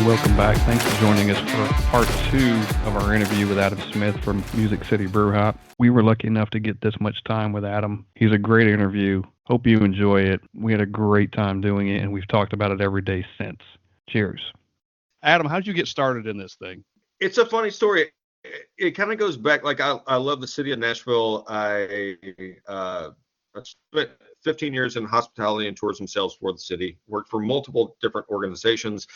welcome back. Thanks for joining us for part 2 of our interview with Adam Smith from City Brew Hop. We were lucky enough to get this much time with Adam. He's a great interview. Hope you enjoy it. We had a great time doing it, and we've talked about it every day since. Cheers. Adam, how'd you get started in this thing? It's a funny story. It kind of goes back, like I love the city of Nashville. I spent 15 years in hospitality and tourism sales for the city, worked for multiple different organizations.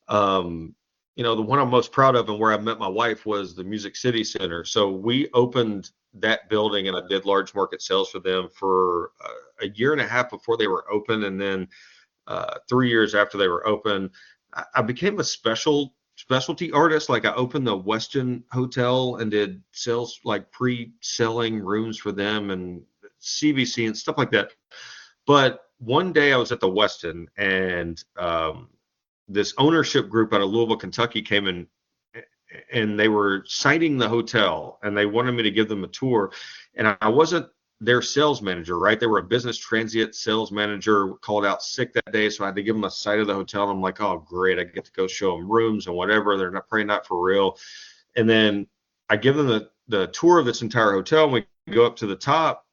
The one I'm most proud of and where I met my wife was the Music City Center. So we opened that building and I did large market sales for them for a year and a half before they were open. And then 3 years after they were open, I became a specialty artist. Like I opened the Westin Hotel and did sales, like pre-selling rooms for them and CVC and stuff like that. But one day I was at the Westin and this ownership group out of Louisville, Kentucky came in and they were citing the hotel and they wanted me to give them a tour. And I wasn't their sales manager, right? They were a business transient sales manager, called out sick that day. So I had to give them a site of the hotel. And I'm like, oh, great. I get to go show them rooms and whatever. They're probably not for real. And then I give them the tour of this entire hotel. And we go up to the top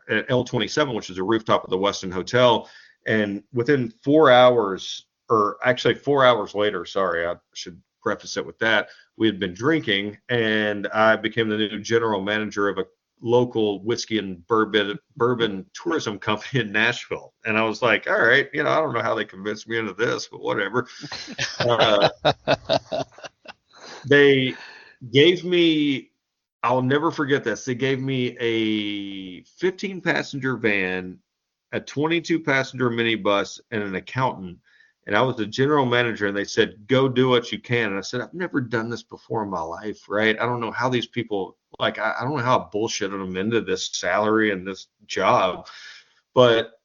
at L27, which is a rooftop of the Westin Hotel. And within 4 hours, or actually 4 hours later, sorry, I should preface it with that, we had been drinking and I became the new general manager of a local whiskey and bourbon tourism company in Nashville. And I was like, all right, I don't know how they convinced me into this, but whatever. They gave me, I'll never forget this. They gave me a 15 passenger van, a 22 passenger minibus, and an accountant. And I was the general manager, and they said, go do what you can. And I said, I've never done this before in my life, right? I don't know how these people, I don't know how I bullshitted them into this salary and this job, but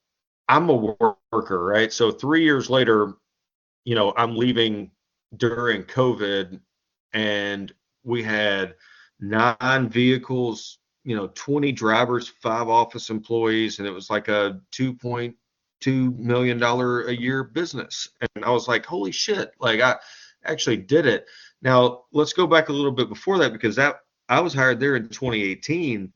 I'm a worker, right? So 3 years later, I'm leaving during COVID, and we had 9 vehicles, 20 drivers, 5 office employees, and it was like a $2.2 million a year business. And I was like, holy shit, I actually did it. Now let's go back a little bit before that, because I was hired there in 2018,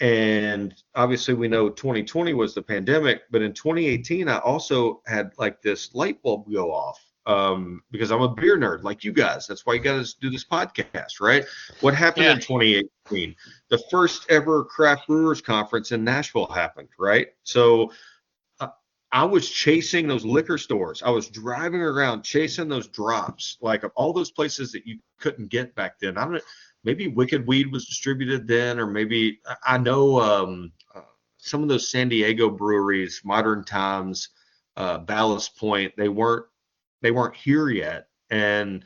and obviously we know 2020 was the pandemic, but in 2018 I also had this light bulb go off, because I'm a beer nerd like you guys. That's why you guys do this podcast, right? What happened in 2018? The first ever craft brewers conference in Nashville happened, right? So I was chasing those liquor stores. I was driving around chasing those drops, of all those places that you couldn't get back then. I don't know, maybe Wicked Weed was distributed then, or maybe I know some of those San Diego breweries, Modern Times, Ballast Point, they weren't here yet. And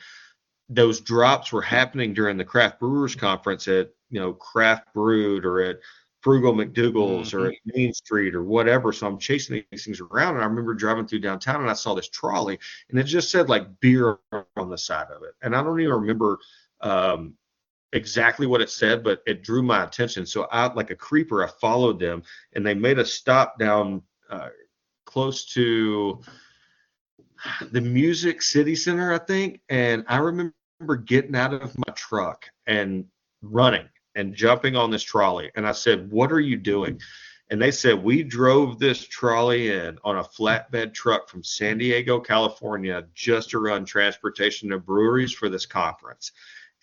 those drops were happening during the Craft Brewers Conference at, Craft Brewed or at Frugal McDougal's or at Main Street or whatever. So I'm chasing these things around, and I remember driving through downtown and I saw this trolley and it just said beer on the side of it. And I don't even remember exactly what it said, but it drew my attention. So I, like a creeper, I followed them, and they made a stop down close to the Music City Center, I think. And I remember getting out of my truck and running and jumping on this trolley. And I said, what are you doing? And they said, we drove this trolley in on a flatbed truck from San Diego, California, just to run transportation to breweries for this conference.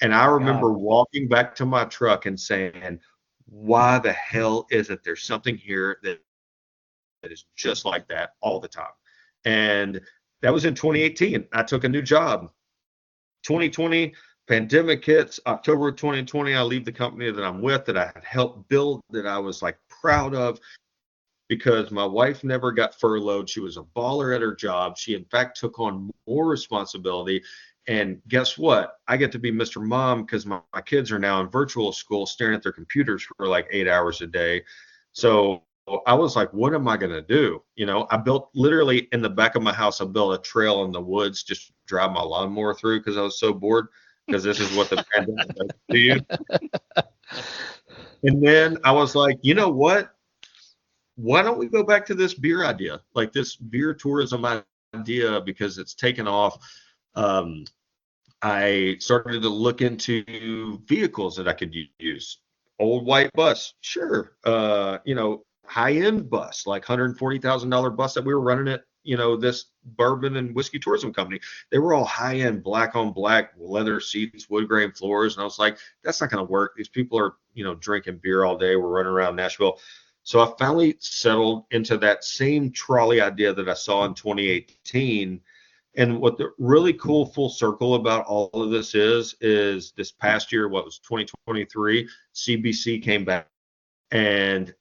And I remember walking back to my truck and saying, why the hell is it there's something here that is just like that all the time? And that was in 2018. I took a new job. 2020, pandemic hits. October of 2020, I leave the company that I'm with, that I had helped build, that I was proud of, because my wife never got furloughed. She was a baller at her job. She, in fact, took on more responsibility. And guess what? I get to be Mr. Mom, because my kids are now in virtual school staring at their computers for 8 hours a day. So I was like, what am I going to do? I built, literally in the back of my house, I built a trail in the woods just to drive my lawnmower through, because I was so bored, because this is what the pandemic does to you. And then I was like, you know what? Why don't we go back to this beer idea, this beer tourism idea, because it's taken off. I started to look into vehicles that I could use. Old white bus, sure. High-end bus, like $140,000 bus that we were running at, this bourbon and whiskey tourism company. They were all high-end, black on black, leather seats, wood grain floors. And I was like, that's not going to work. These people are, drinking beer all day. We're running around Nashville. So I finally settled into that same trolley idea that I saw in 2018. And what the really cool full circle about all of this is this past year, what was 2023, CBC came back, and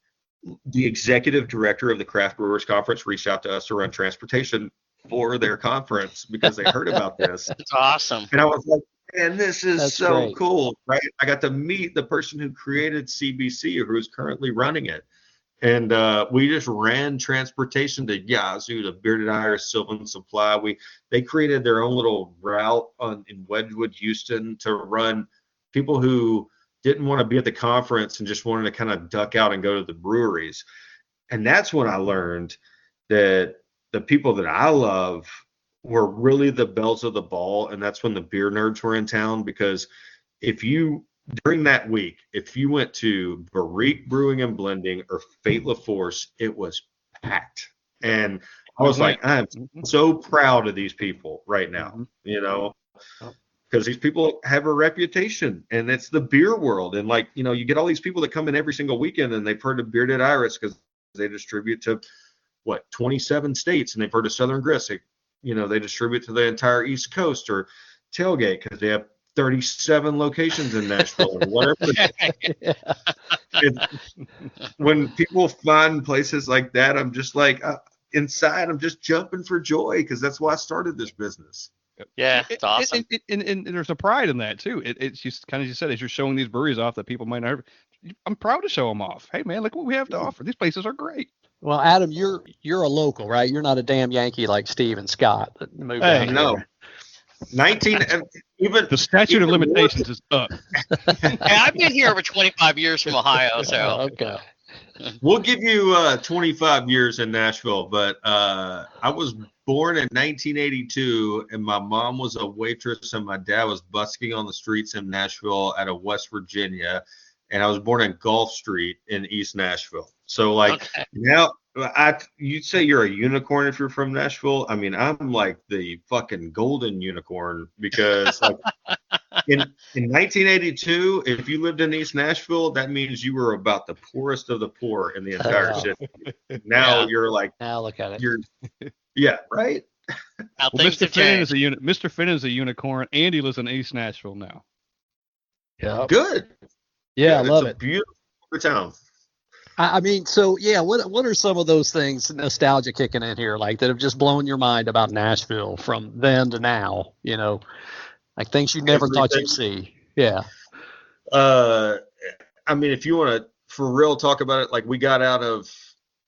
the executive director of the Craft Brewers Conference reached out to us to run transportation for their conference because they heard about this. That's awesome. And I was like, man, this is That's so great. cool, right? I got to meet the person who created CBC, who's currently running it. And we just ran transportation to Yazoo, to Bearded Iris, Sylvan Supply. They created their own little route in Wedgwood, Houston, to run people who didn't want to be at the conference and just wanted to kind of duck out and go to the breweries. And that's when I learned that the people that I love were really the bells of the ball. And that's when the beer nerds were in town, because during that week, if you went to Barrique Brewing and Blending or Fate La Force, it was packed. And I was like, I'm so proud of these people right now, because these people have a reputation, and it's the beer world. And you get all these people that come in every single weekend, and they've heard of Bearded Iris because they distribute to 27 states, and they've heard of Southern Grist. They distribute to the entire East Coast, or Tailgate because they have 37 locations in Nashville or whatever. When people find places like that, I'm just like, inside, I'm just jumping for joy, because that's why I started this business. Yeah, it's awesome. And there's a pride in that too. It's just kind of, you said, as you're showing these breweries off that people might not have. I'm proud to show them off. Hey man, look what we have to offer. These places are great. Well, Adam, you're a local, right? You're not a damn Yankee like Steve and Scott that moved out here. No. 19, even the statute of limitations is up. Hey, I've been here over 25 years from Ohio, so Okay. we'll give you 25 years in Nashville, but I was born in 1982, and my mom was a waitress, and my dad was busking on the streets in Nashville out of West Virginia, and I was born in Gulf Street in East Nashville. So okay. now you'd say you're a unicorn if you're from Nashville. I mean, I'm like the fucking golden unicorn, because in 1982, if you lived in East Nashville, that means you were about the poorest of the poor in the entire city. Now you're like, now look at it. Yeah, right. How Well, things Mr. have Finn is changed. Mr. Finn is a unicorn, and he lives in East Nashville now. Yeah. Good. Yeah, I love it's it. a beautiful town. I mean, so yeah, what are some of those things, nostalgia kicking in here, like that have just blown your mind about Nashville from then to now? Like things you never thought you'd see. Yeah. I mean, if you want to for real talk about it, like we got out of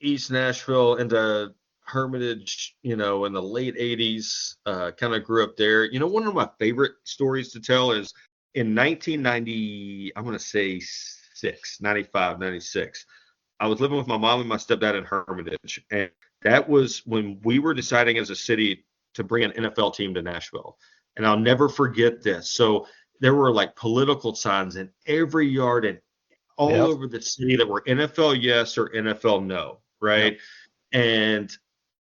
East Nashville into Hermitage, in the late 80s, kind of grew up there. One of my favorite stories to tell is in 1990, I'm going to say 95, 96. I was living with my mom and my stepdad in Hermitage, and that was when we were deciding as a city to bring an NFL team to Nashville. And I'll never forget this. So there were like political signs in every yard and all over the city that were NFL yes or NFL no, right? Yep. And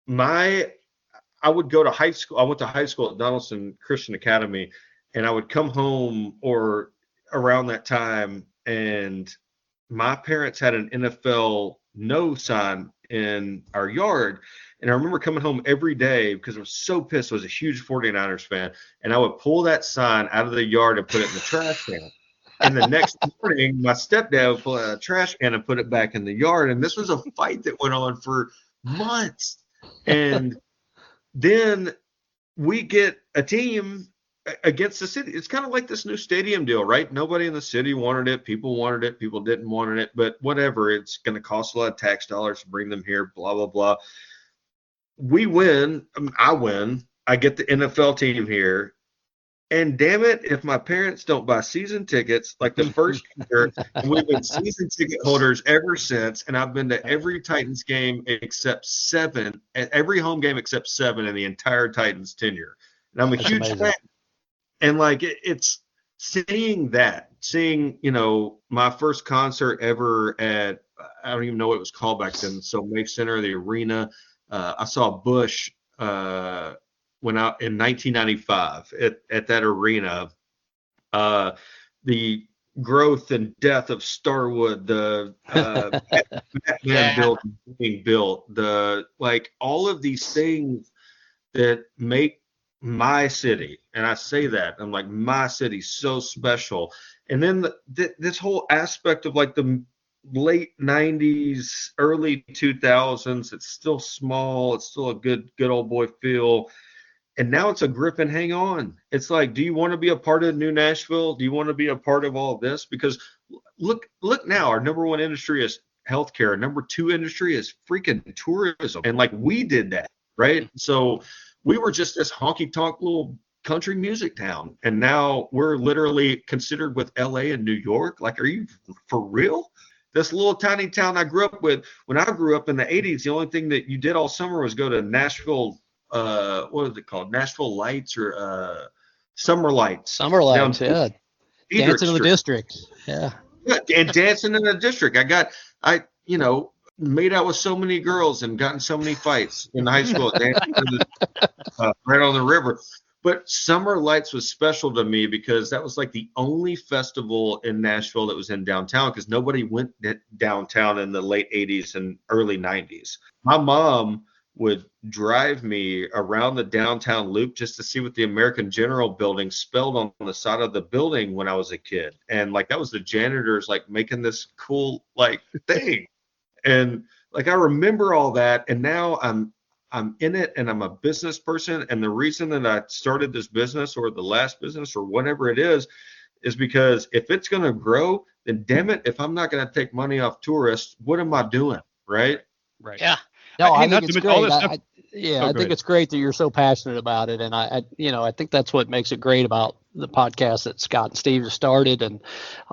I would go to high school. I went to high school at Donaldson Christian Academy, and I would come home or around that time, and my parents had an NFL no sign in our yard. And I remember coming home every day because I was so pissed. I was a huge 49ers fan. And I would pull that sign out of the yard and put it in the trash can. And the next morning, my stepdad would pull out a trash can and put it back in the yard. And this was a fight that went on for months. And then we get a team against the city. It's kind of like this new stadium deal, right? Nobody in the city wanted it. People wanted it. People didn't want it. But whatever. It's going to cost a lot of tax dollars to bring them here, blah, blah, blah. We win. I win. I get the NFL team here. And damn it, if my parents don't buy season tickets, like the first year, and we've been season ticket holders ever since, and I've been to every Titans game except 7, every home game except 7 in the entire Titans tenure. And I'm a huge fan. And like it's seeing my first concert ever at, I don't even know what it was called back then. So May Center, the arena. I saw Bush went out in 1995 at that arena. The growth and death of Starwood, the Batman building being built, all of these things that make my city, and I say that, I'm like, my city so special. And then this whole aspect of like the late 90s, early 2000s, it's still small, it's still a good old boy feel. And now it's a grip and hang on. It's like, do you want to be a part of New Nashville? Do you want to be a part of all of this? Because look now, our number one industry is healthcare. Number two industry is freaking tourism. And like we did that, right? So we were just this honky tonk little country music town. And now we're literally considered with LA and New York. Like, are you for real? This little tiny town I grew up with, when I grew up in the 80s, the only thing that you did all summer was go to Nashville. What is it called? Nashville Lights or Summer Lights? Summer Lights, yeah. Dancing in the district, yeah. And dancing in the district. I made out with so many girls and gotten so many fights in high school, dancing right on the river. But Summer Lights was special to me because that was like the only festival in Nashville that was in downtown, because nobody went downtown in the late 80s and early 90s. My mom would drive me around the downtown loop just to see what the American General building spelled on the side of the building when I was a kid. And like, that was the janitors like making this cool like thing. And like, I remember all that. And now I'm in it, and I'm a business person. And the reason that I started this business, or the last business, or whatever it is because if it's going to grow, then damn it, if I'm not going to take money off tourists, what am I doing? Right. Yeah. No, I think it's great. I think it's great that you're so passionate about it, and I think that's what makes it great about the podcast that Scott and Steve have started, and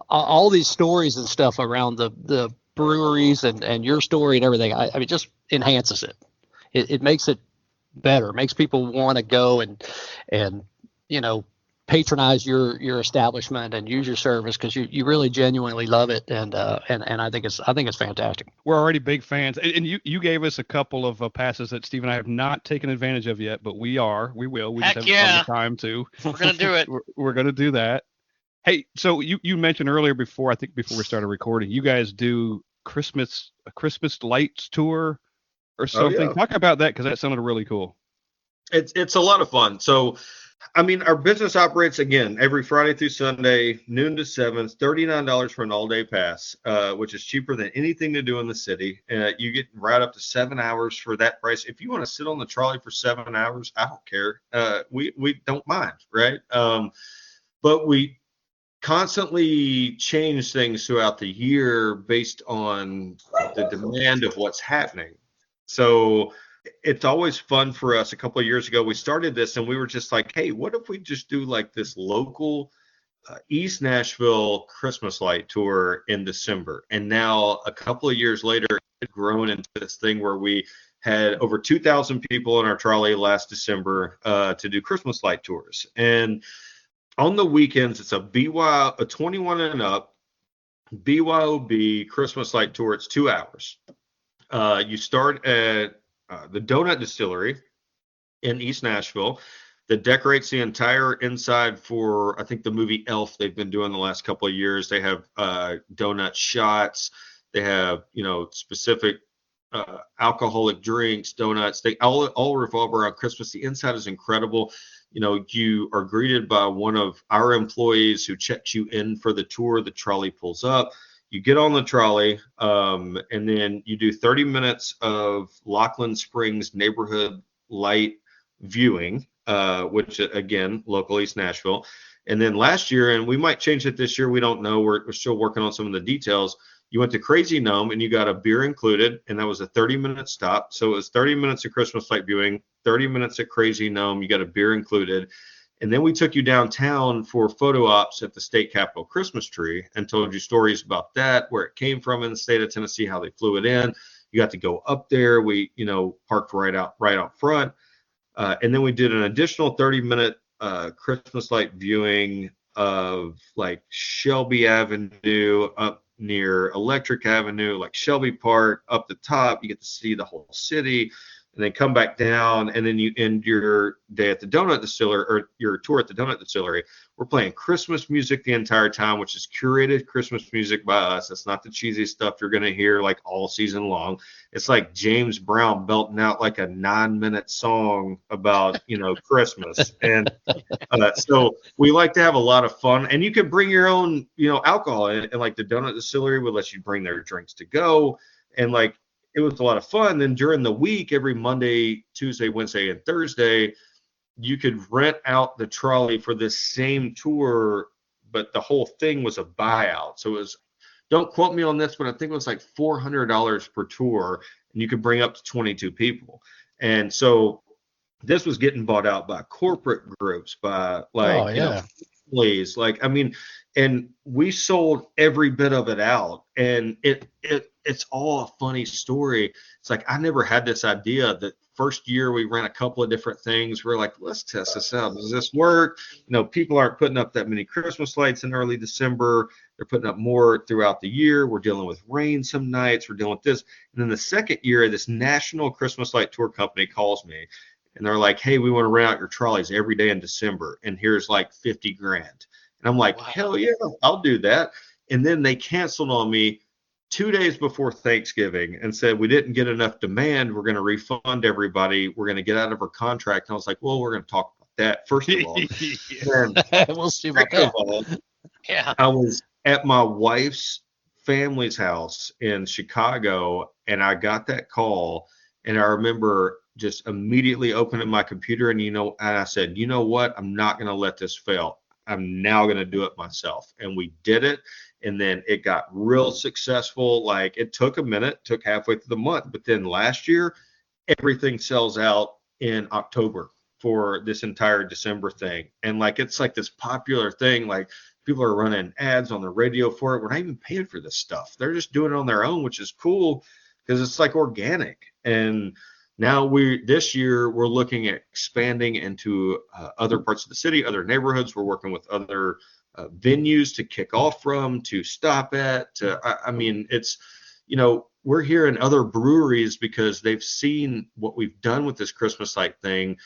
all these stories and stuff around the breweries and your story and everything. I mean, just enhances it. It makes it better. It makes people want to go and patronize your establishment and use your service, because you really genuinely love it, and I think it's fantastic. We're already big fans, and you gave us a couple of passes that Steve and I have not taken advantage of yet, but we will. We just haven't found the time to. We're gonna do it. We're gonna do that. Hey, so you mentioned earlier before we started recording, you guys do a Christmas lights tour or something. Oh, yeah. Talk about that, because that sounded really cool. It's a lot of fun. So, I mean, our business operates, again, every Friday through Sunday, noon to 7, $39 for an all-day pass, which is cheaper than anything to do in the city. You get right up to 7 hours for that price. If you want to sit on the trolley for 7 hours, I don't care. We don't mind, right? But we constantly change things throughout the year based on the demand of what's happening. So it's always fun for us. A couple of years ago, we started this, and we were just like, hey, what if we just do like this local East Nashville Christmas light tour in December? And now a couple of years later, it's grown into this thing where we had over 2,000 people in our trolley last December to do Christmas light tours. And on the weekends, it's a 21 and up BYOB Christmas light tour. It's 2 hours. You start at the Donut Distillery in East Nashville that decorates the entire inside for, I think, the movie Elf they've been doing the last couple of years. They have donut shots. They have, specific alcoholic drinks, donuts. They all revolve around Christmas. The inside is incredible. You are greeted by one of our employees who checks you in for the tour. The trolley pulls up. You get on the trolley, and then you do 30 minutes of Lachlan Springs neighborhood light viewing, which, again, local East Nashville. And then last year, and we might change it this year, we don't know. We're still working on some of the details. You went to Crazy Gnome, and you got a beer included, and that was a 30-minute stop. So it was 30 minutes of Christmas light viewing, 30 minutes at Crazy Gnome. You got a beer included. And then we took you downtown for photo ops at the state capitol Christmas tree and told you stories about that, where it came from in the state of Tennessee, how they flew it in. You got to go up there. We, parked right out front. And then we did an additional 30-minute Christmas light viewing of like Shelby Avenue up near Electric Avenue, like Shelby Park up the top. You get to see the whole city, and then come back down, and then you end your day at the Donut Distillery, or your tour at the Donut Distillery. We're playing Christmas music the entire time, which is curated Christmas music by us. It's not the cheesy stuff you're going to hear like all season long. It's like James Brown belting out like a 9-minute song about, Christmas. And so we like to have a lot of fun, and you can bring your own, alcohol, and like the Donut Distillery would let you bring their drinks to go. And like, it was a lot of fun. Then during the week, every Monday, Tuesday, Wednesday, and Thursday, you could rent out the trolley for this same tour, but the whole thing was a buyout. So it was, don't quote me on this, but I think it was like $400 per tour, and you could bring up to 22 people. And so this was getting bought out by corporate groups, by like, Trolleys. Like, I mean, and we sold every bit of it out, and it's all a funny story. It's like, I never had this idea that first year we ran a couple of different things. We're like, let's test this out. Does this work? People aren't putting up that many Christmas lights in early December. They're putting up more throughout the year. We're dealing with rain some nights. We're dealing with this. And then the second year, this national Christmas light tour company calls me, and they're like, hey, we want to rent out your trolleys every day in December, and here's like $50,000. And I'm like, wow. Hell yeah, I'll do that. And then they canceled on me 2 days before Thanksgiving and said, we didn't get enough demand. We're going to refund everybody. We're going to get out of our contract. And I was like, well, we're going to talk about that first of all. We'll see about that. All, I was at my wife's family's house in Chicago, and I got that call, and I remember just immediately opening my computer, and I said, you know what? I'm not going to let this fail. I'm now going to do it myself. And we did it. And then it got real successful. Like, it took a minute, took halfway through the month. But then last year, everything sells out in October for this entire December thing. And like, it's like this popular thing. Like, people are running ads on the radio for it. We're not even paying for this stuff. They're just doing it on their own, which is cool because it's like organic. And now this year we're looking at expanding into other parts of the city, other neighborhoods. We're working with other venues to kick off from, to stop at. I mean, it's, we're hearing other breweries, because they've seen what we've done with this Christmas light thing,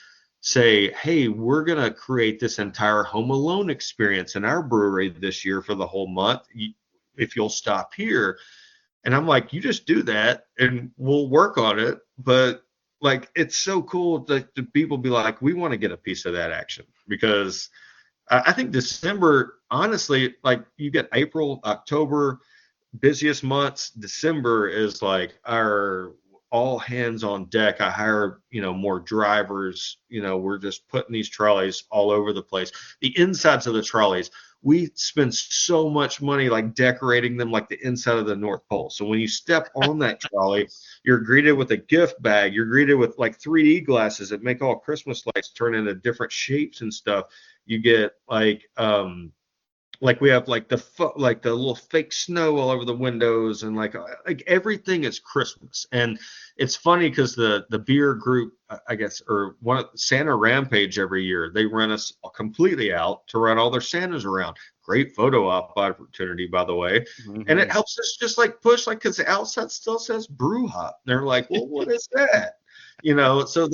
say, hey, we're going to create this entire Home Alone experience in our brewery this year for the whole month, if you'll stop here. And I'm like, you just do that and we'll work on it. But like, it's so cool that the people be like, we want to get a piece of that action, because I think December, honestly, like, you get April, October, busiest months. December is like our all hands on deck. I hire, more drivers. We're just putting these trolleys all over the place. The insides of the trolleys, we spend so much money like decorating them like the inside of the North Pole. So when you step on that trolley, you're greeted with a gift bag. You're greeted with like 3D glasses that make all Christmas lights turn into different shapes and stuff. You get like we have like the little fake snow all over the windows, and like everything is Christmas. And it's funny because the beer group, I guess, or one of Santa Rampage every year, they rent us completely out to run all their Santas around. Great photo op opportunity, by the way. Mm-hmm. And it helps us just like push, like, because the outside still says Brew Hop. They're like, well, what is that? So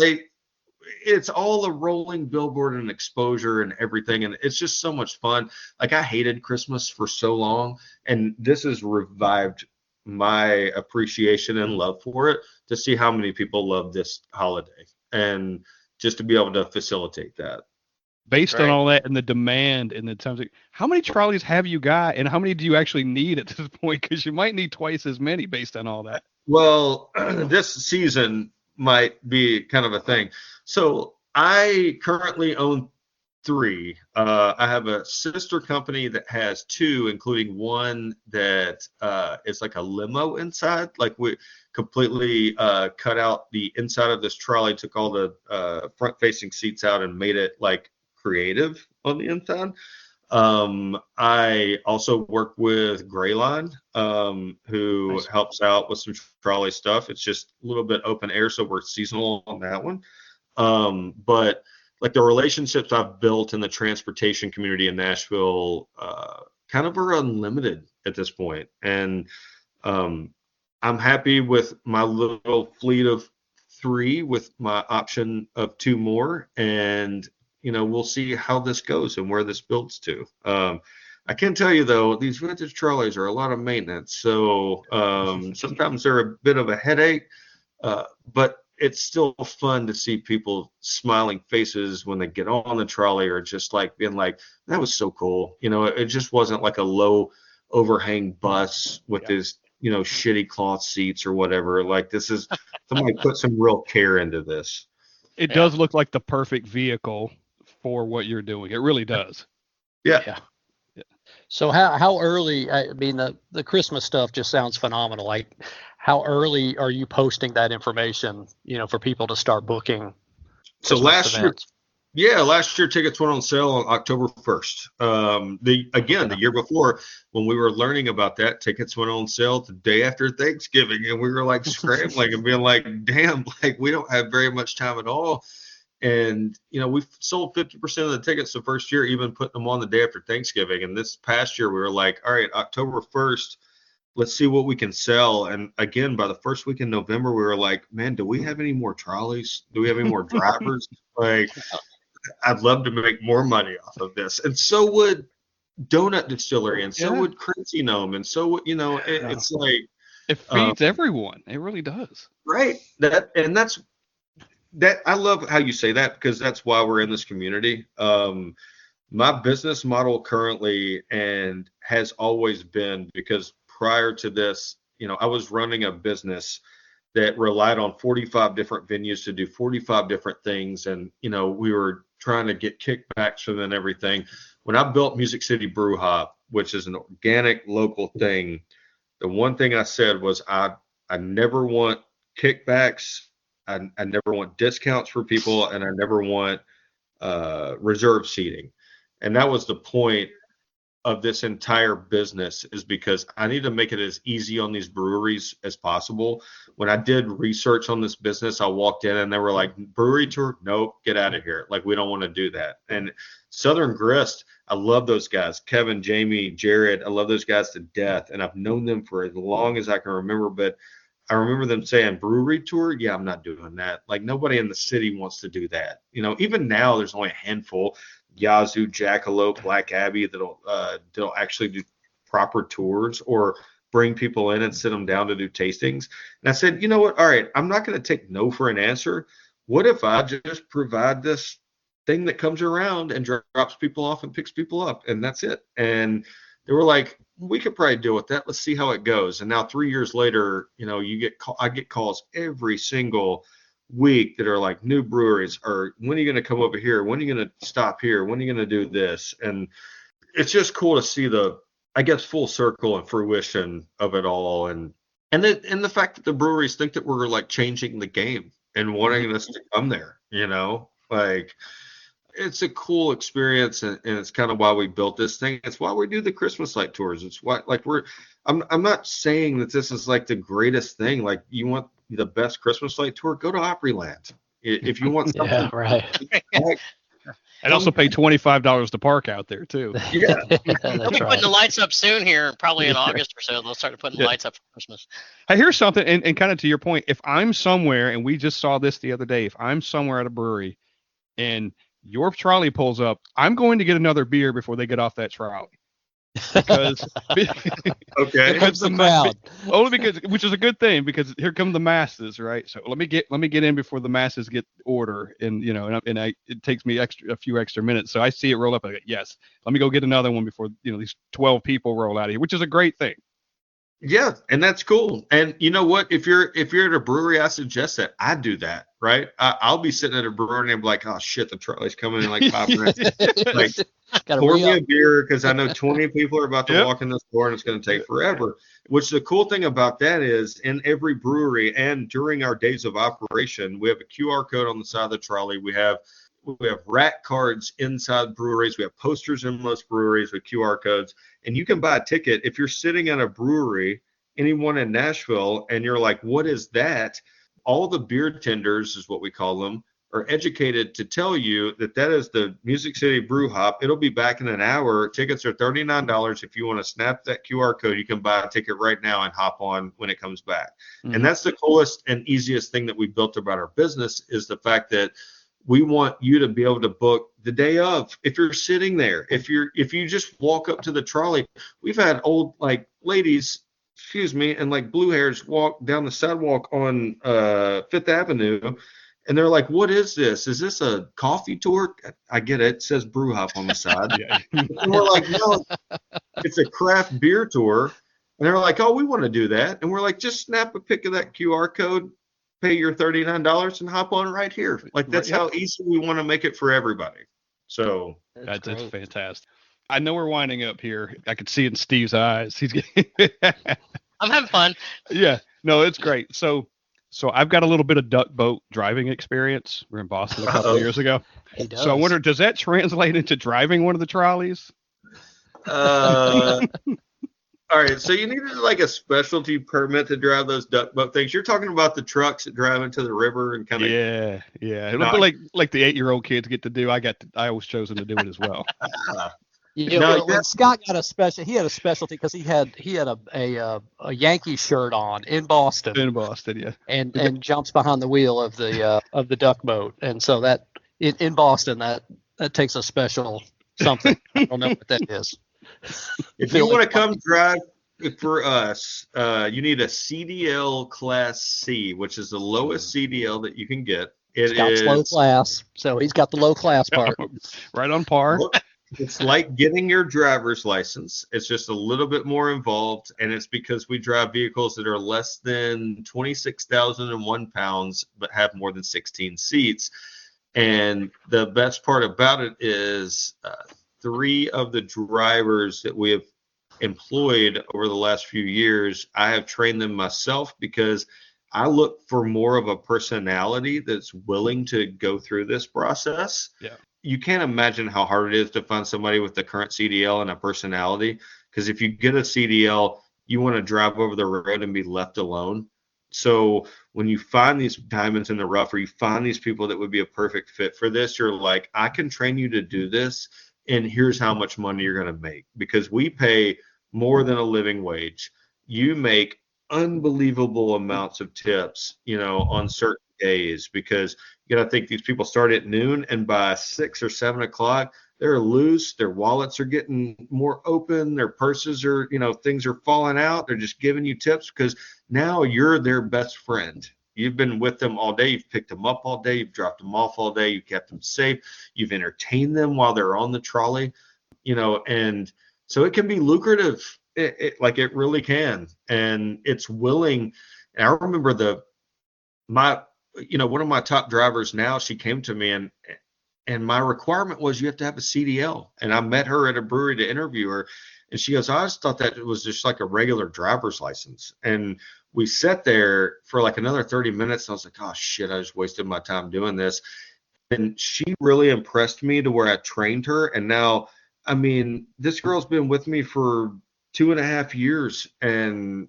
it's all a rolling billboard and exposure and everything. And it's just so much fun. Like, I hated Christmas for so long, and this has revived my appreciation and love for it, to see how many people love this holiday, and just to be able to facilitate that. Based on all that and the demand and the times, how many trolleys have you got, and how many do you actually need at this point? Because you might need twice as many based on all that. Well, this season might be kind of a thing. So I currently own 3. I have a sister company that has 2, including one that is like a limo inside. Like, we completely cut out the inside of this trolley, took all the front-facing seats out, and made it like creative on the inside. I also work with Greyline, who helps out with some trolley stuff. It's just a little bit open air, so we're seasonal on that one. But like the relationships I've built in the transportation community in Nashville kind of are unlimited at this point. And I'm happy with my little fleet of 3 with my option of 2 more. And, we'll see how this goes and where this builds to. I can tell you, though, these vintage trolleys are a lot of maintenance. So sometimes they're a bit of a headache, but it's still fun to see people smiling faces when they get on the trolley, or just like being like, that was so cool. It just wasn't like a low overhang bus with this, shitty cloth seats or whatever. Like, this is somebody put some real care into this. It does look like the perfect vehicle for what you're doing. It really does. Yeah. So how early, I mean, the Christmas stuff just sounds phenomenal. Like, how early are you posting that information, for people to start booking? So Christmas events? last year tickets went on sale on October 1st. The year before, when we were learning about that, tickets went on sale the day after Thanksgiving, and we were like scrambling and being like, damn, like we don't have very much time at all. And, we sold 50% of the tickets the first year, even putting them on the day after Thanksgiving. And this past year, we were like, all right, October 1st, let's see what we can sell. And again, by the first week in November, we were like, man, do we have any more trolleys? Do we have any more drivers? Like, I'd love to make more money off of this. And so would Donut Distillery, and so would Crazy Gnome. And so would, it's like, it feeds everyone. It really does. Right. I love how you say that, because that's why we're in this community. My business model currently, and has always been, because prior to this, I was running a business that relied on 45 different venues to do 45 different things. And, we were trying to get kickbacks from them and everything. When I built Music City Brew Hop, which is an organic local thing, the one thing I said was I never want kickbacks. I never want discounts for people, and I never want reserve seating. And that was the point of this entire business, is because I need to make it as easy on these breweries as possible. When I did research on this business, I walked in and they were like, brewery tour? Nope, get out of here. Like, we don't want to do that. And Southern Grist, I love those guys. Kevin, Jamie, Jared, I love those guys to death. And I've known them for as long as I can remember, but I remember them saying, brewery tour? Yeah, I'm not doing that. Like, nobody in the city wants to do that. Even now, there's only a handful, Yazoo, Jackalope, Black Abbey, that'll actually do proper tours or bring people in and sit them down to do tastings. And I said, you know what? All right, I'm not going to take no for an answer. What if I just provide this thing that comes around and drops people off and picks people up, and that's it? And they were like, we could probably deal with that. Let's see how it goes. And now 3 years later, I get calls every single week that are like, new breweries, or when are you going to come over here? When are you going to stop here? When are you going to do this? And it's just cool to see the, I guess, full circle and fruition of it all. And the fact that the breweries think that we're like changing the game and wanting us to come there, like, it's a cool experience, and it's kind of why we built this thing. It's why we do the Christmas light tours. It's why, like, I'm not saying that this is like the greatest thing. Like, you want the best Christmas light tour, go to Opryland. If you want something, right. And also pay $25 to park out there too. Yeah, They'll be putting the lights up soon here, probably in August or so. They'll start putting the lights up for Christmas. Hey, here's something, and kind of to your point, if I'm somewhere, and we just saw this the other day, if I'm somewhere at a brewery and your trolley pulls up, I'm going to get another beer before they get off that trolley. Because okay, because the crowd. Only because, which is a good thing, because here come the masses, right? So let me get in before the masses get order, and it takes me a few extra minutes. So I see it roll up, I go, yes, let me go get another one before these 12 people roll out of here, which is a great thing. Yeah, and that's cool. And you know what? If you're at a brewery, I suggest that. I do that, right? I'll be sitting at a brewery and be like, oh shit, the trolley's coming in like 5 minutes. Like, pour me a beer, because I know 20 people are about to walk in this door and it's going to take forever. Which the cool thing about that is, in every brewery and during our days of operation, we have a QR code on the side of the trolley. We have rack cards inside breweries. We have posters in most breweries with QR codes, and you can buy a ticket. If you're sitting at a brewery, anyone in Nashville, and you're like, what is that? All the beer tenders, is what we call them, are educated to tell you that that is the Music City Brew Hop. It'll be back in an hour. Tickets are $39. If you want to snap that QR code, you can buy a ticket right now and hop on when it comes back. Mhm. And that's the coolest and easiest thing that we built about our business, is the fact that we want you to be able to book the day of. If you're sitting there, if you just walk up to the trolley, we've had old like ladies, and like blue hairs walk down the sidewalk on Fifth Avenue, and they're like, "What is this? Is this a coffee tour?" I get it. It says Brew Hop on the side. And we're like, "No, it's a craft beer tour." And they're like, "Oh, we want to do that." And we're like, "Just snap a pic of that QR code, pay your $39 and hop on right here." Like, that's how easy we want to make it for everybody. So That's fantastic. I know we're winding up here. I could see it in Steve's eyes. He's I'm having fun. Yeah, no, it's great. So I've got a little bit of duck boat driving experience. We're in Boston a couple of years ago. He does. So I wonder, does that translate into driving one of the trolleys? all right, so you needed like a specialty permit to drive those duck boat things. You're talking about the trucks that drive into the river and kind of. Yeah. It'll be like the 8-year-old kids get to do. I was chosen to do it as well. When Scott got he had a specialty because he had a Yankee shirt on in Boston. In Boston, yeah. And jumps behind the wheel of the duck boat, and so that in Boston that takes a special something. I don't know what that is. If you want to come drive for us, you need a CDL Class C, which is the lowest CDL that you can get. Scott's low class, so he's got the low class part. Right on par. It's like getting your driver's license. It's just a little bit more involved, and it's because we drive vehicles that are less than 26,001 pounds but have more than 16 seats. And the best part about it is 3 of the drivers that we have employed over the last few years, I have trained them myself because I look for more of a personality that's willing to go through this process. Yeah. You can't imagine how hard it is to find somebody with the current CDL and a personality, because if you get a CDL, you want to drive over the road and be left alone. So when you find these diamonds in the rough, or you find these people that would be a perfect fit for this, you're like, I can train you to do this, and here's how much money you're going to make, because we pay more than a living wage. You make unbelievable amounts of tips, on certain days, because you got to think these people start at noon, and by 6 or 7 o'clock, they're loose. Their wallets are getting more open. Their purses are, things are falling out. They're just giving you tips because now you're their best friend. You've been with them all day. You've picked them up all day. You've dropped them off all day. You've kept them safe. You've entertained them while they're on the trolley, and so it can be lucrative. It really can. And it's willing. And I remember one of my top drivers now, she came to me and my requirement was you have to have a CDL. And I met her at a brewery to interview her. And she goes, I just thought that it was just like a regular driver's license. And we sat there for like another 30 minutes. And I was like, oh shit, I just wasted my time doing this. And she really impressed me to where I trained her. And now, this girl's been with me for 2.5 years, and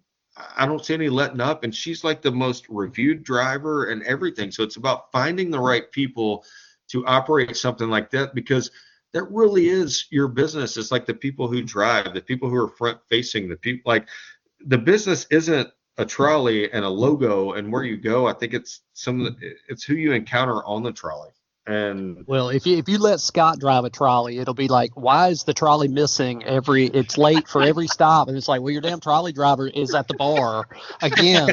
I don't see any letting up. And she's like the most reviewed driver and everything. So it's about finding the right people to operate something like that, because that really is your business. It's like the people who drive, the people who are front facing, the people, like, the business isn't a trolley and a logo and where you go. I think it's it's who you encounter on the trolley. And well, if you let Scott drive a trolley, it'll be like, why is the trolley missing it's late for every stop? And it's like, well, your damn trolley driver is at the bar again.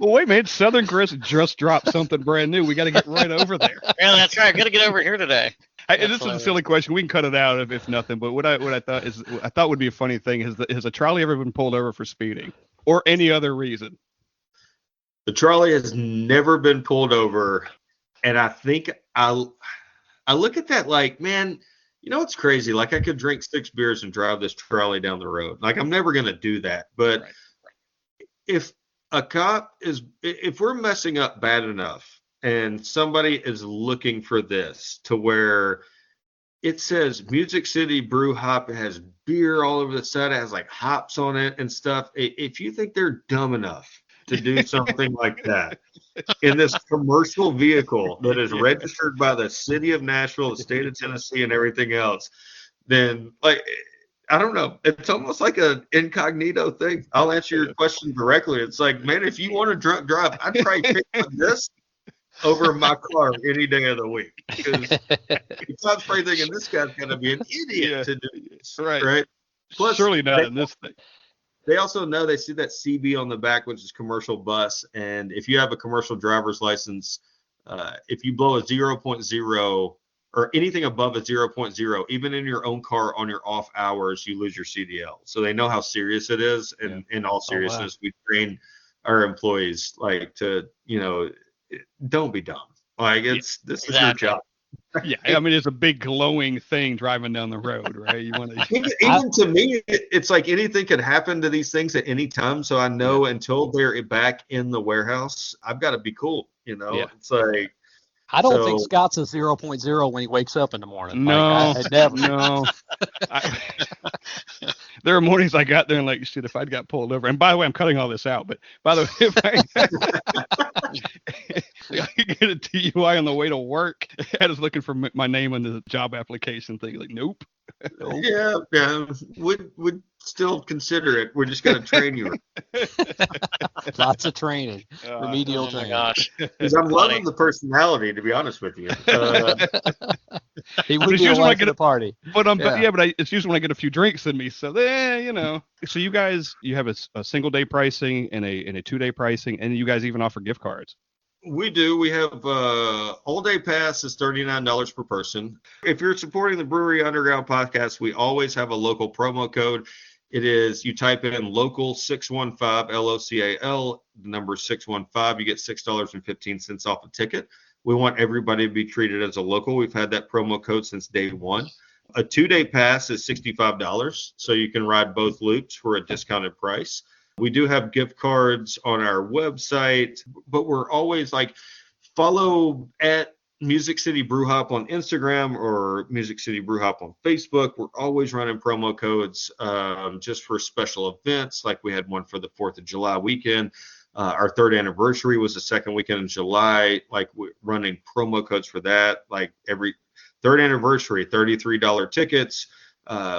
Well, wait, man, Southern Chris just dropped something brand new. We got to get right over there. Yeah, that's right. Got to get over here today. This is a silly question. We can cut it out if nothing. But what I thought would be a funny thing is has a trolley ever been pulled over for speeding or any other reason? The trolley has never been pulled over. And I think I look at that like, man, it's crazy. Like, I could drink 6 beers and drive this trolley down the road. Like, I'm never going to do that. But if we're messing up bad enough and somebody is looking for this to where it says Music City Brew Hop, it has beer all over the side, it has like hops on it and stuff. If you think they're dumb enough to do something like that in this commercial vehicle that is registered by the city of Nashville, the state of Tennessee, and everything else, then like, I don't know. It's almost like an incognito thing. I'll answer your question directly. It's like, man, if you want to drunk drive, I'd probably pick this over my car any day of the week. Because you're probably thinking this guy's going to be an idiot to do this. Right? Plus, surely not in this thing. They also know, they see that CB on the back, which is commercial bus. And if you have a commercial driver's license, if you blow a 0.0 or anything above a 0.0, even in your own car on your off hours, you lose your CDL. So they know how serious it is. And in all seriousness, we train our employees like to, don't be dumb. Like this is your job. Yeah, I mean, it's a big glowing thing driving down the road, right? You want to even to me, it's like anything could happen to these things at any time. So I know until they're back in the warehouse, I've got to be cool. It's like, I don't think Scott's a 0.0 when he wakes up in the morning. No, like, I never. No. There are mornings I got there and like, shit, if I'd got pulled over. And by the way, I'm cutting all this out. But by the way, if I could get a DUI on the way to work, I was looking for my name on the job application thing. Like, nope. Yeah, would still consider it. We're just going to train you. Lots of training, remedial training. Oh my gosh! Because I'm loving the personality, to be honest with you. He would be away for the party. But it's usually when I get a few drinks in me. So So you guys, you have a single day pricing and a 2-day pricing, and you guys even offer gift cards. We do. We have all day pass is $39 per person. If you're supporting the Brewery Underground Podcast, we always have a local promo code. It is, you type in local 615 LOCAL, the number 615, you get $6.15 off a ticket. We want everybody to be treated as a local. We've had that promo code since day one. A 2-day pass is $65, so you can ride both loops for a discounted price. We do have gift cards on our website, but we're always like, follow at Music City Brew Hop on Instagram or Music City Brew Hop on Facebook. We're always running promo codes just for special events. Like we had one for the 4th of July weekend. Our 3rd anniversary was the 2nd weekend in July. Like we're running promo codes for that. Like every 3rd anniversary, $33 tickets.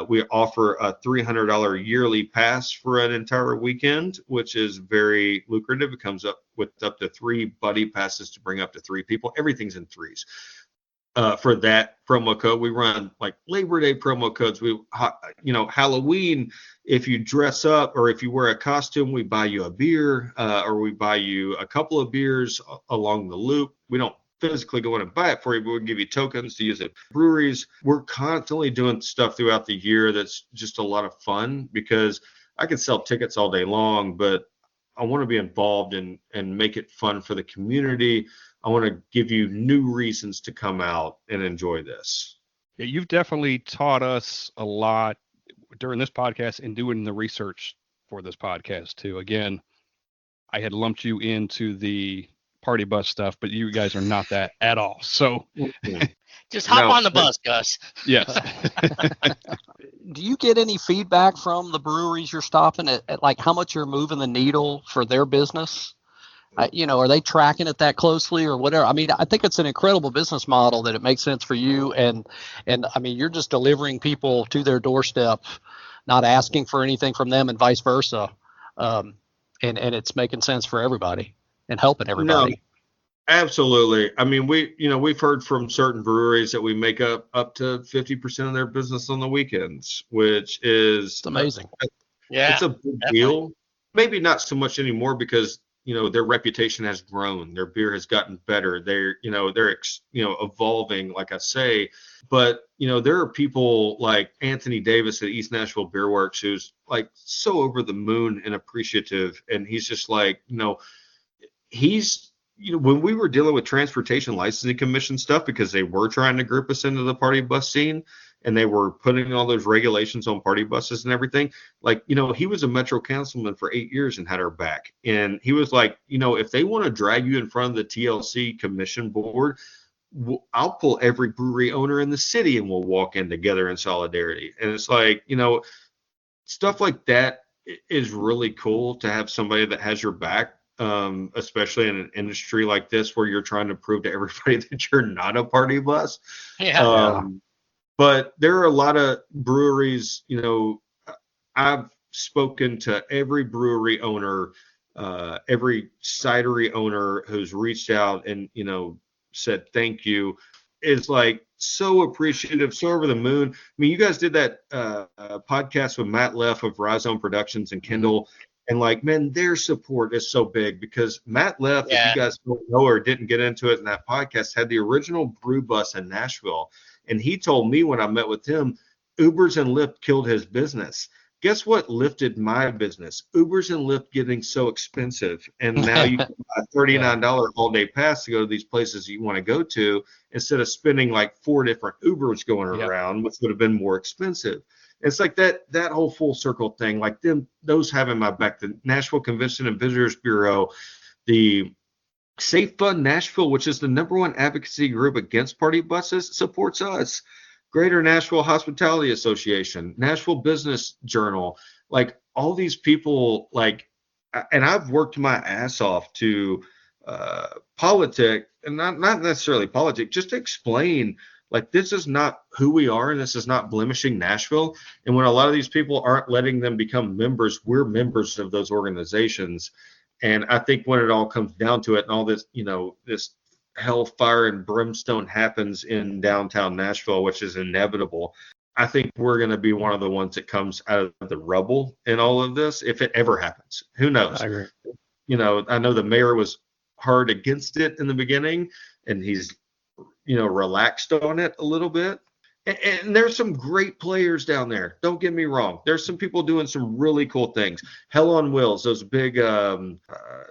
We offer a $300 yearly pass for an entire weekend, which is very lucrative. It comes up with up to 3 buddy passes to bring up to 3 people. Everything's in threes. For that promo code, we run like Labor Day promo codes. Halloween, if you dress up or if you wear a costume, we buy you a beer or we buy you a couple of beers along the loop. We don't physically go in and buy it for you, but we'll give you tokens to use at breweries. We're constantly doing stuff throughout the year that's just a lot of fun because I can sell tickets all day long, but I want to be involved and make it fun for the community. I want to give you new reasons to come out and enjoy this. Yeah, you've definitely taught us a lot during this podcast and doing the research for this podcast too. Again, I had lumped you into the party bus stuff, but you guys are not that at all. So just hop on the bus, Gus. Yes. Do you get any feedback from the breweries you're stopping at like how much you're moving the needle for their business? Are they tracking it that closely or whatever? I mean, I think it's an incredible business model that it makes sense for you. And I mean, you're just delivering people to their doorstep, not asking for anything from them and vice versa. And it's making sense for everybody and helping everybody. No, absolutely. I mean, we've heard from certain breweries that we make up to 50% of their business on the weekends, which is it's amazing. It's a big deal. Maybe not so much anymore because their reputation has grown. Their beer has gotten better. They're evolving, like I say. But there are people like Anthony Davis at East Nashville Beer Works who's like so over the moon and appreciative, and he's just like, he's when we were dealing with Transportation Licensing Commission stuff, because they were trying to group us into the party bus scene and they were putting all those regulations on party buses and everything, like, he was a Metro councilman for 8 years and had our back. And he was like, if they want to drag you in front of the TLC commission board, I'll pull every brewery owner in the city and we'll walk in together in solidarity. And it's like, stuff like that is really cool to have somebody that has your back. especially in an industry like this where you're trying to prove to everybody that you're not a party bus. Yeah. But there are a lot of breweries, I've spoken to every brewery owner, every cidery owner who's reached out and, said thank you. Is like so appreciative, so over the moon. I mean, you guys did that podcast with Matt Leff of Rhizome Productions and Kindle. And like, man, their support is so big because Matt Leff, if you guys don't know or didn't get into it in that podcast, had the original brew bus in Nashville. And he told me when I met with him, Ubers and Lyft killed his business. Guess what lifted my business? Ubers and Lyft getting so expensive. And now you can buy a $39 all-day pass to go to these places you want to go to instead of spending like 4 different Ubers going around, which would have been more expensive. It's like that whole full circle thing, like those having my back, the Nashville Convention and Visitors Bureau, the Safe Fund Nashville, which is the #1 advocacy group against party buses, supports us. Greater Nashville Hospitality Association, Nashville Business Journal, like all these people, like, and I've worked my ass off to politic, and not necessarily politic, just to explain, like, this is not who we are, and this is not blemishing Nashville. And when a lot of these people aren't letting them become members, we're members of those organizations. And I think when it all comes down to it, and all this, this hellfire and brimstone happens in downtown Nashville, which is inevitable, I think we're going to be one of the ones that comes out of the rubble in all of this, if it ever happens. Who knows? I agree. I know the mayor was hard against it in the beginning, and he's, relaxed on it a little bit. And there's some great players down there. Don't get me wrong. There's some people doing some really cool things. Hell on Wheels, those big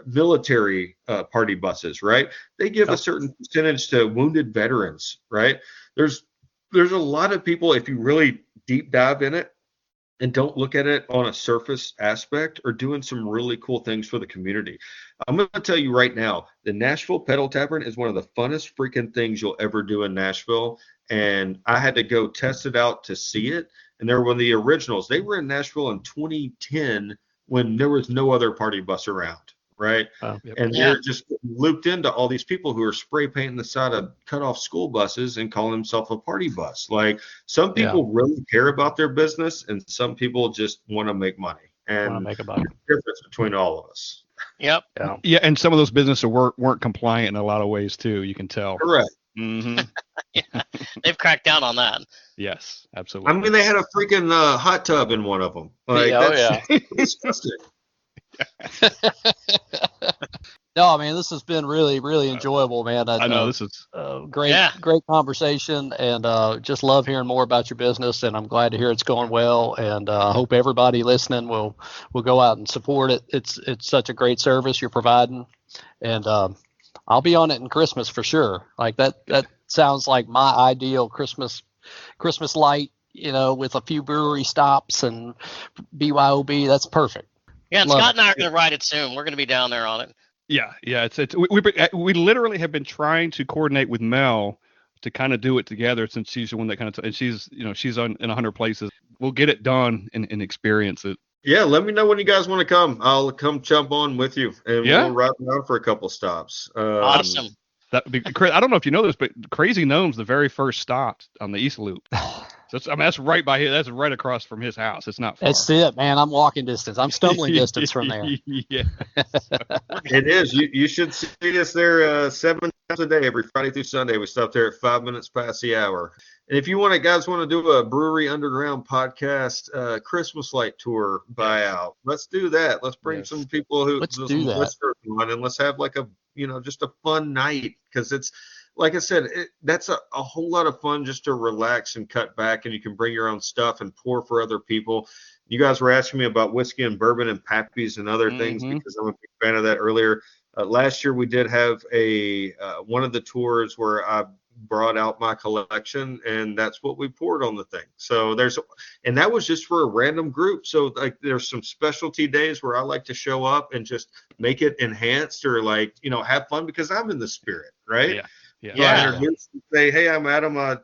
military party buses, right? They give a certain percentage to wounded veterans, right? There's a lot of people, if you really deep dive in it and don't look at it on a surface aspect, are doing some really cool things for the community. I'm going to tell you right now, the Nashville Pedal Tavern is one of the funnest freaking things you'll ever do in Nashville. And I had to go test it out to see it. And they're one of the originals. They were in Nashville in 2010 when there was no other party bus around, right? And they're just looped into all these people who are spray painting the side of cut off school buses and calling themselves a party bus. Like, some people really care about their business, and some people just want to make money. And Make a buck. the difference between all of us. Yep. Yeah, and some of those businesses weren't compliant in a lot of ways too. You can tell. Correct. Mm-hmm. They've cracked down on that. Yes, absolutely. I mean, they had a freaking hot tub in one of them. Like, that's disgusting. No, I mean, this has been really, really enjoyable, man. I know this is great conversation, and just love hearing more about your business. And I'm glad to hear it's going well. And I hope everybody listening will go out and support it. It's such a great service you're providing, and I'll be on it in Christmas for sure. Like that sounds like my ideal Christmas light, with a few brewery stops and BYOB. That's perfect. Yeah, and Scott and I are going to ride it soon. We're going to be down there on it. Yeah. We literally have been trying to coordinate with Mel to kind of do it together, since she's the one that kind of and she's she's in 100 places. We'll get it done and experience it. Yeah, let me know when you guys want to come. I'll come jump on with you, and we'll ride around for a couple stops. Awesome. That would be, I don't know if you know this, but Crazy Gnome's the very first stop on the East Loop. So that's right by here. That's right across from his house. It's not far. That's it, man. I'm walking distance. I'm stumbling distance from there. Yeah. It is. You should see us there 7 times a day, every Friday through Sunday. We stop there at 5 minutes past the hour. And if you guys want to do a Brewery Underground podcast Christmas light tour buyout, let's do that. Let's bring some people let's do that. On, and let's have like a just a fun night, because it's, like I said, that's a whole lot of fun just to relax and cut back, and you can bring your own stuff and pour for other people. You guys were asking me about whiskey and bourbon and Pappy's and other things, because I'm a big fan of that earlier. Last year we did have a one of the tours where I brought out my collection, and that's what we poured on the thing. So and that was just for a random group. So like, there's some specialty days where I like to show up and just make it enhanced, or like, have fun, because I'm in the spirit, right? Yeah. So I introduce and say, hey, I'm Adam. I,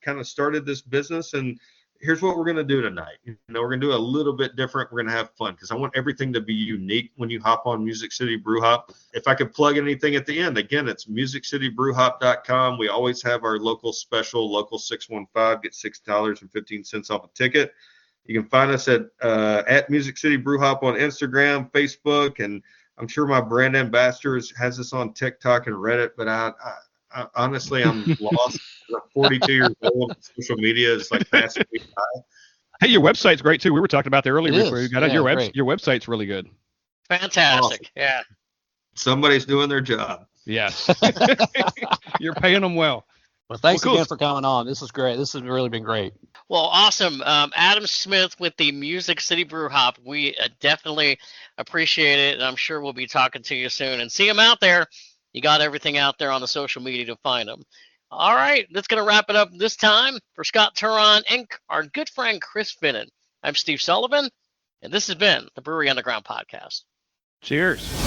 kind of started this business, and here's what we're going to do tonight. We're going to do a little bit different. We're going to have fun because I want everything to be unique when you hop on Music City Brew Hop. If I could plug anything at the end, again, it's musiccitybrewhop.com. We always have our local special, local 615, get $6.15 off a ticket. You can find us at Music City Brew Hop on Instagram, Facebook, and I'm sure my brand ambassador has us on TikTok and Reddit, but I honestly, I'm lost. I'm 42 years old. Social media is like passing me by. Hey, your website's great too. We were talking about that earlier before you got on your great. Your website's really good. Fantastic. Awesome. Yeah. Somebody's doing their job. Yes. You're paying them well. Well, thanks cool. again for coming on. This is great. This has really been great. Well, awesome. Adam Smith with the Music City Brew Hop. We definitely appreciate it, and I'm sure we'll be talking to you soon. And see him out there. You got everything out there on the social media to find him. All right, that's going to wrap it up this time. For Scott Touron and our good friend Chris Finnan, I'm Steve Sullivan, and this has been the Brewery Underground Podcast. Cheers.